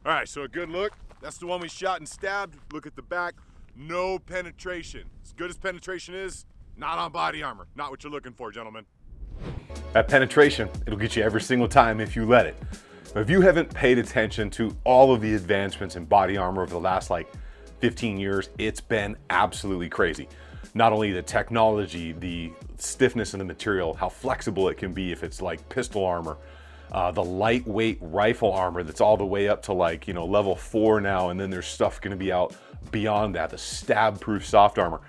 All right, so a good look. That's the one we shot and stabbed. Look at the back. No penetration. As good as penetration is, not on body armor. Not what you're looking for, gentlemen. That penetration, it'll get you every single time if you let it. But if you haven't paid attention to all of the advancements in body armor over the last 15 years, it's been absolutely crazy. Not only the technology, the stiffness in the material, how flexible it can be if it's like pistol armor, the lightweight rifle armor that's all the way up to level 4 now, and then there's stuff gonna be out beyond that, the stab-proof soft armor.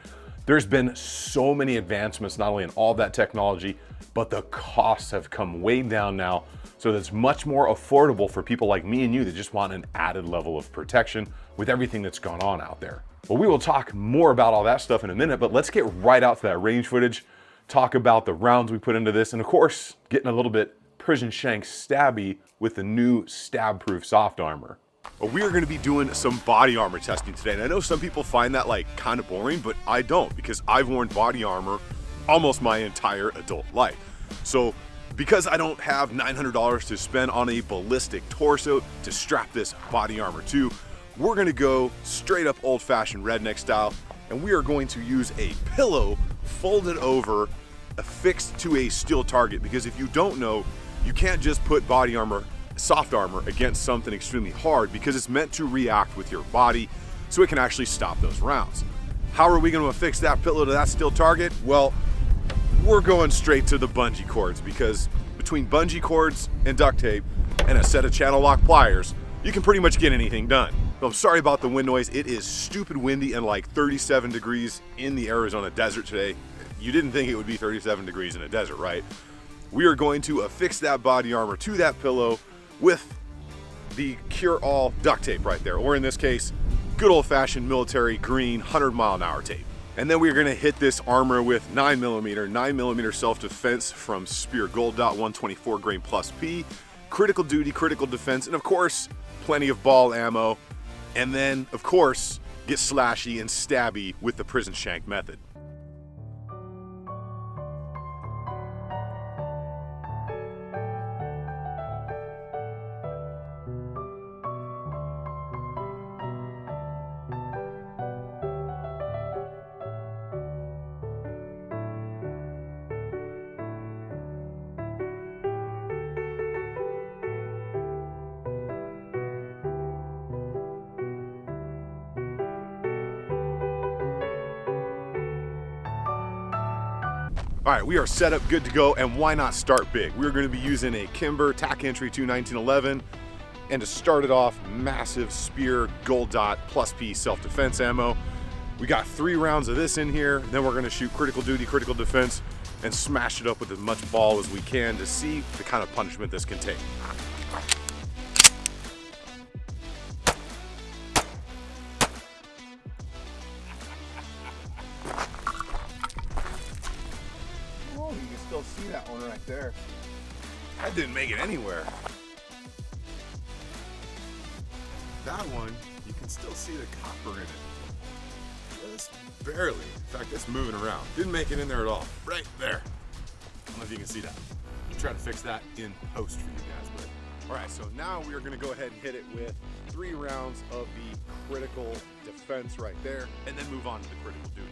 There's been so many advancements, not only in all that technology, but the costs have come way down now, so that's much more affordable for people like me and you that just want an added level of protection with everything that's gone on out there. Well, we will talk more about all that stuff in a minute, but let's get right out to that range footage, talk about the rounds we put into this, and of course, getting a little bit prison shank stabby with the new stab-proof soft armor. Well, we are going to be doing some body armor testing today, and I know some people find that kind of boring, but I don't, because I've worn body armor almost my entire adult life. So because I don't have $900 to spend on a ballistic torso to strap this body armor to, we're going to go straight up old-fashioned redneck style, and we are going to use a pillow folded over, affixed to a steel target, because if you don't know, you can't just put body armor, soft armor, against something extremely hard, because it's meant to react with your body so it can actually stop those rounds. How are we going to affix that pillow to that steel target? Well, we're going straight to the bungee cords, because between bungee cords and duct tape and a set of channel lock pliers, you can pretty much get anything done. So I'm sorry about the wind noise. It is stupid windy and 37 degrees in the Arizona desert today. You didn't think it would be 37 degrees in a desert, right? We are going to affix that body armor to that pillow with the cure-all duct tape right there, or in this case, good old-fashioned military green 100-mile-an-hour tape. And then we're gonna hit this armor with 9mm self-defense from Spear Gold Dot 124 grain plus P, critical duty, critical defense, and of course, plenty of ball ammo. And then, of course, get slashy and stabby with the prison shank method. All right, we are set up, good to go, and why not start big? We're going to be using a Kimber Tac Entry 2 1911, and to start it off, massive Spear Gold Dot plus P self-defense ammo. We got 3 rounds of this in here, then we're going to shoot critical duty, critical defense, and smash it up with as much ball as we can to see the kind of punishment this can take. Still see that one right there. That didn't make it anywhere. That one, you can still see the copper in it. Just barely. In fact, it's moving around. Didn't make it in there at all. Right there. I don't know if you can see that. I'll try to fix that in post for you guys. But all right, so now we are going to go ahead and hit it with 3 rounds of the critical defense right there, and then move on to the critical duty.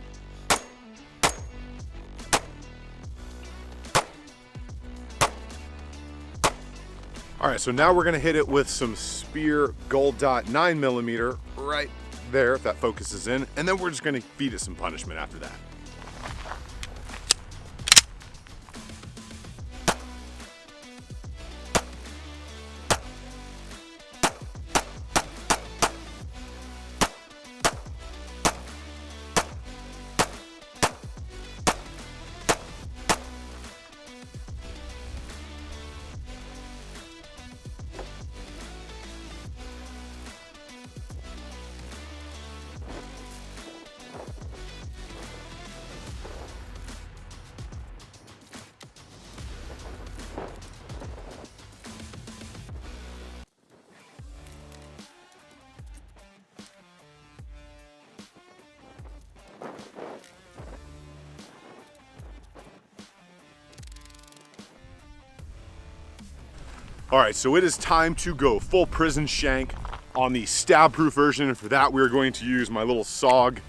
All right, so now we're gonna hit it with some Spear Gold Dot 9mm right there, if that focuses in, and then we're just gonna feed it some punishment after that. All right, so it is time to go full prison shank on the stab-proof version. And for that, we're going to use my little SOG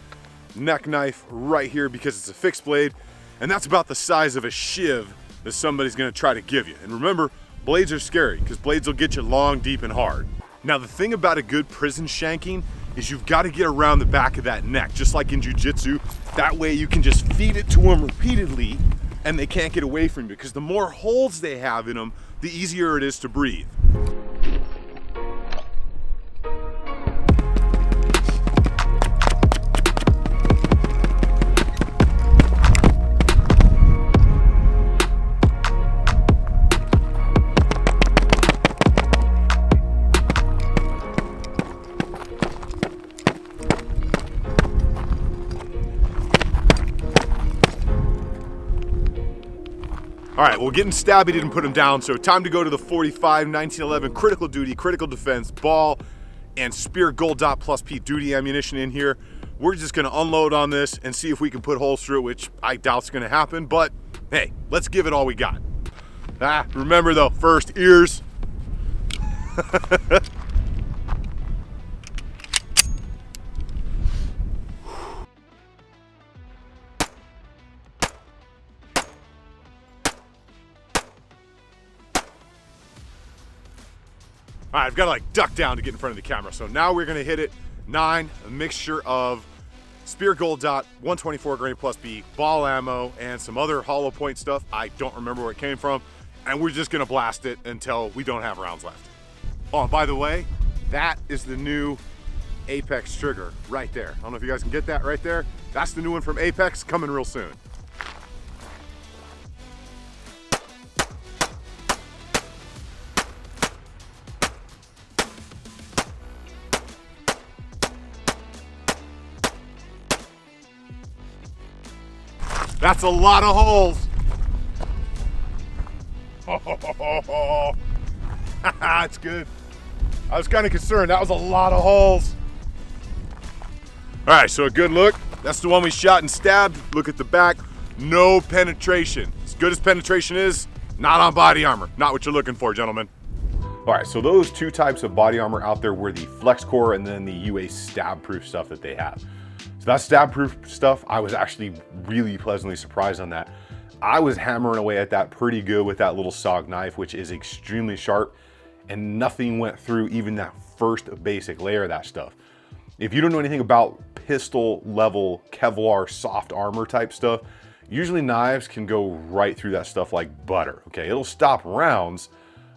neck knife right here because it's a fixed blade, and that's about the size of a shiv that somebody's gonna try to give you. And remember, blades are scary because blades will get you long, deep, and hard. Now, the thing about a good prison shanking is you've got to get around the back of that neck, just like in jiu-jitsu. That way you can just feed it to them repeatedly and they can't get away from you, because the more holes they have in them, the easier it is to breathe. All right, well, getting stabby didn't put him down, so time to go to the 45 1911 critical duty, critical defense, ball, and spear gold dot plus P duty ammunition in here. We're just gonna unload on this and see if we can put holes through it, which I doubt's gonna happen, but hey, let's give it all we got. Remember though, first, ears. All right, I've got to like duck down to get in front of the camera. So now we're gonna hit it 9, a mixture of spear gold dot, 124 grain plus B, ball ammo, and some other hollow point stuff. I don't remember where it came from. And we're just gonna blast it until we don't have rounds left. Oh, and by the way, that is the new Apex trigger right there. I don't know if you guys can get that right there. That's the new one from Apex, coming real soon. That's a lot of holes. It's good. I was kind of concerned. That was a lot of holes. All right, so a good look. That's the one we shot and stabbed. Look at the back. No penetration. As good as penetration is, not on body armor. Not what you're looking for, gentlemen. All right, so those two types of body armor out there were the flex core and then the UA stab proof stuff that they have. So that stab proof stuff, I was actually really pleasantly surprised on that. I was hammering away at that pretty good with that little SOG knife, which is extremely sharp, and nothing went through even that first basic layer of that stuff. If you don't know anything about pistol level Kevlar soft armor type stuff, usually knives can go right through that stuff like butter, okay? It'll stop rounds,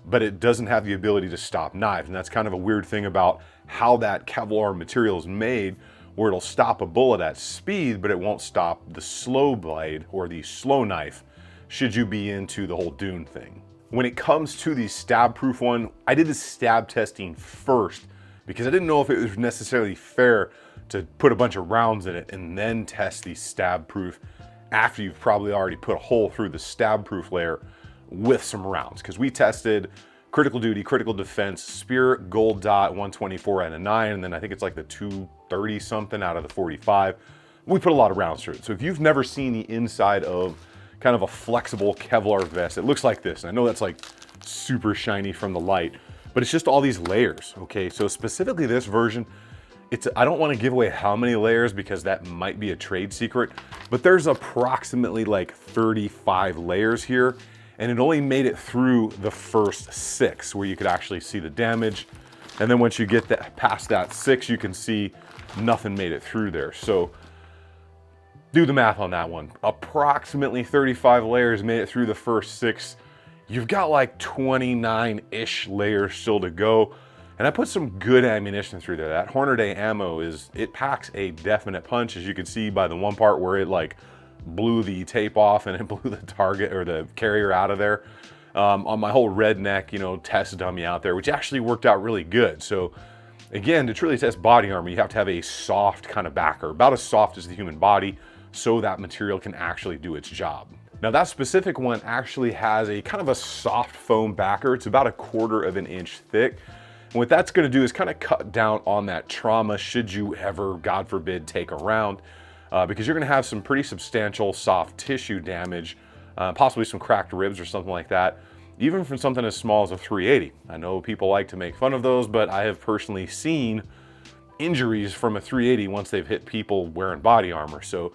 but it doesn't have the ability to stop knives. And that's kind of a weird thing about how that Kevlar material is made, where it'll stop a bullet at speed, but it won't stop the slow blade or the slow knife, should you be into the whole Dune thing. When it comes to the stab proof one, I did the stab testing first because I didn't know if it was necessarily fair to put a bunch of rounds in it and then test the stab proof after you've probably already put a hole through the stab proof layer with some rounds. Because we tested critical duty, critical defense, spear gold dot, 124 out of 9, and then I think it's like the 230 something out of the 45. We put a lot of rounds through it. So if you've never seen the inside of kind of a flexible Kevlar vest, it looks like this. And I know that's like super shiny from the light, but it's just all these layers, okay? So specifically this version, I don't want to give away how many layers because that might be a trade secret, but there's approximately like 35 layers here, and it only made it through the first 6 where you could actually see the damage. And then once you get that past that 6, you can see nothing made it through there. So do the math on that one. Approximately 35 layers made it through the first 6. You've got like 29-ish layers still to go. And I put some good ammunition through there. That Hornady ammo it packs a definite punch, as you can see by the one part where it like blew the tape off and it blew the target or the carrier out of there. On my whole redneck, test dummy out there, which actually worked out really good. So again, to truly test body armor, you have to have a soft kind of backer, about as soft as the human body, so that material can actually do its job. Now that specific one actually has a kind of a soft foam backer. It's about 1/4 of an inch thick. And what that's gonna do is kind of cut down on that trauma should you ever, God forbid, take a round, because you're gonna have some pretty substantial soft tissue damage, possibly some cracked ribs or something like that, even from something as small as a 380. I know people like to make fun of those, but I have personally seen injuries from a 380 once they've hit people wearing body armor. So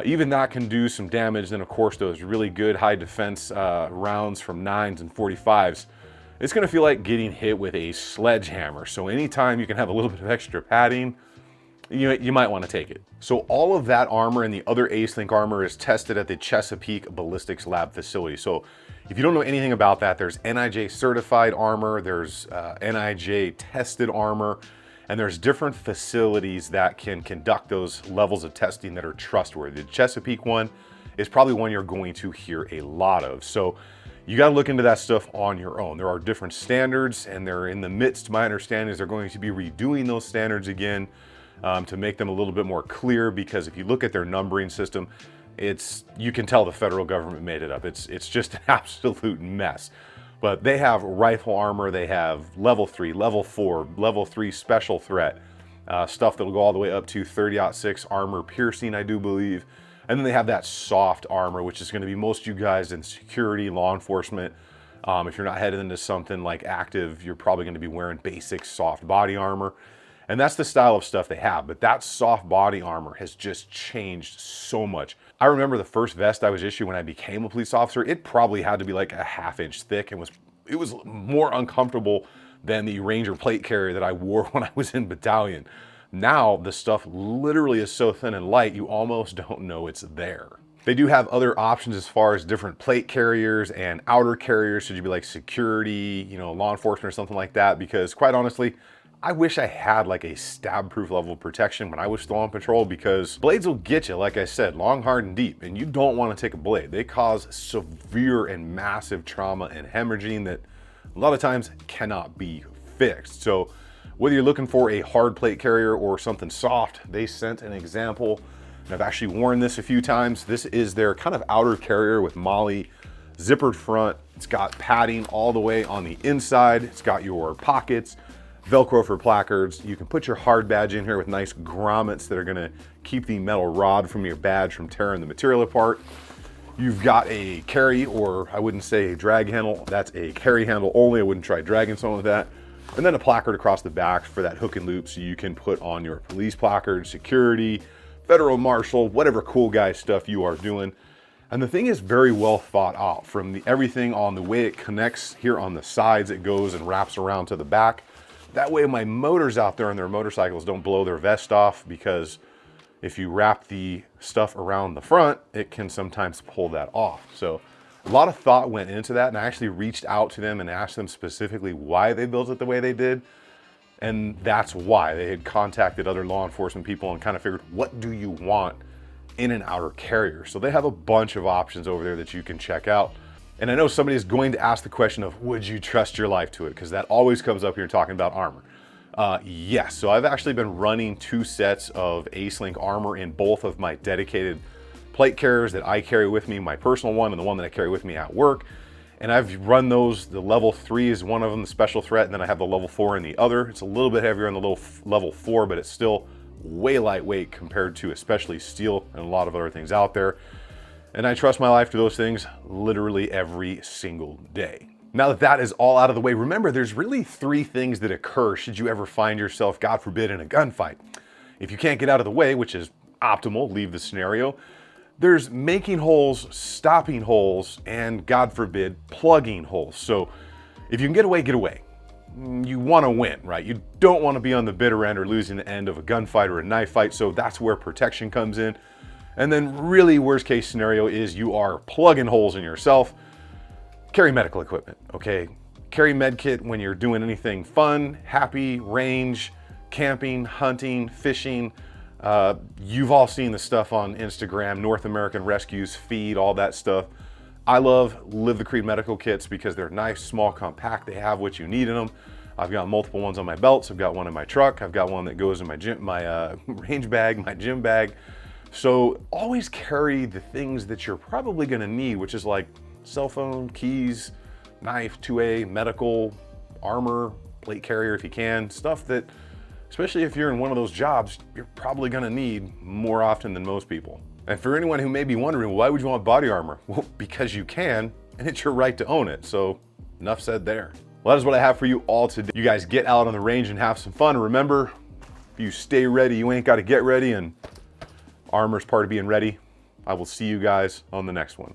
even that can do some damage. Then of course those really good high defense rounds from 9s and 45s, it's gonna feel like getting hit with a sledgehammer. So anytime you can have a little bit of extra padding, you might want to take it. So all of that armor and the other Acelink armor is tested at the Chesapeake Ballistics Lab facility. So if you don't know anything about that, there's NIJ certified armor, there's NIJ tested armor, and there's different facilities that can conduct those levels of testing that are trustworthy. The Chesapeake one is probably one you're going to hear a lot of. So you got to look into that stuff on your own. There are different standards, and they're in the midst, my understanding is they're going to be redoing those standards again to make them a little bit more clear, because if you look at their numbering system, you can tell the federal government made it up. It's just an absolute mess. But they have rifle armor, they have level 3, level 4, level 3 special threat, stuff that'll go all the way up to 30-06 armor piercing, I do believe. And then they have that soft armor, which is gonna be most of you guys in security, law enforcement. If you're not headed into something like active, you're probably gonna be wearing basic soft body armor. And that's the style of stuff they have, but that soft body armor has just changed so much. I remember the first vest I was issued when I became a police officer, it probably had to be like a ½ inch thick, and it was more uncomfortable than the Ranger plate carrier that I wore when I was in battalion. Now the stuff literally is so thin and light, you almost don't know it's there. They do have other options as far as different plate carriers and outer carriers, should you be like security, law enforcement or something like that, because quite honestly, I wish I had like a stab-proof level of protection when I was still on patrol, because blades will get you, like I said, long, hard, and deep, and you don't want to take a blade. They cause severe and massive trauma and hemorrhaging that a lot of times cannot be fixed. So whether you're looking for a hard plate carrier or something soft, they sent an example, and I've actually worn this a few times. This is their kind of outer carrier with MOLLE, zippered front. It's got padding all the way on the inside. It's got your pockets, Velcro for placards. You can put your hard badge in here with nice grommets that are gonna keep the metal rod from your badge from tearing the material apart. You've got a carry, or I wouldn't say a drag handle, that's a carry handle only. I wouldn't try dragging something with that. And then a placard across the back for that hook and loop, so you can put on your police placard, security, federal marshal, whatever cool guy stuff you are doing. And the thing is very well thought out, from everything on the way it connects here on the sides, it goes and wraps around to the back. That way my motors out there on their motorcycles don't blow their vest off, because if you wrap the stuff around the front, it can sometimes pull that off. So a lot of thought went into that, and I actually reached out to them and asked them specifically why they built it the way they did. And that's why they had contacted other law enforcement people and kind of figured, what do you want in an outer carrier? So they have a bunch of options over there that you can check out. And I know somebody is going to ask the question of, would you trust your life to it? Because that always comes up when you're talking about armor. Yes, so I've actually been running 2 sets of Acelink armor in both of my dedicated plate carriers that I carry with me, my personal one and the one that I carry with me at work. And I've run those, the level 3 is one of them, the special threat, and then I have the level 4 in the other. It's a little bit heavier on the level 4, but it's still way lightweight compared to especially steel and a lot of other things out there. And I trust my life to those things literally every single day. Now that that is all out of the way, remember there's really 3 things that occur should you ever find yourself, God forbid, in a gunfight. If you can't get out of the way, which is optimal, leave the scenario. There's making holes, stopping holes, and God forbid, plugging holes. So if you can get away, get away. You want to win, right? You don't want to be on the bitter end or losing the end of a gunfight or a knife fight, so that's where protection comes in. And then really worst case scenario is you are plugging holes in yourself. Carry medical equipment, okay? Carry med kit when you're doing anything fun, happy, range, camping, hunting, fishing. You've all seen the stuff on Instagram, North American Rescues, Feed, all that stuff. I love Live the Creed medical kits because they're nice, small, compact. They have what you need in them. I've got multiple ones on my belts. I've got one in my truck. I've got one that goes in my gym, my range bag, my gym bag. So always carry the things that you're probably gonna need, which is like cell phone, keys, knife, 2A, medical, armor, plate carrier if you can, stuff that, especially if you're in one of those jobs, you're probably gonna need more often than most people. And for anyone who may be wondering, why would you want body armor? Well, because you can, and it's your right to own it. So enough said there. Well, that is what I have for you all today. You guys get out on the range and have some fun. Remember, if you stay ready, you ain't got to get ready, and armor's part of being ready. I will see you guys on the next one.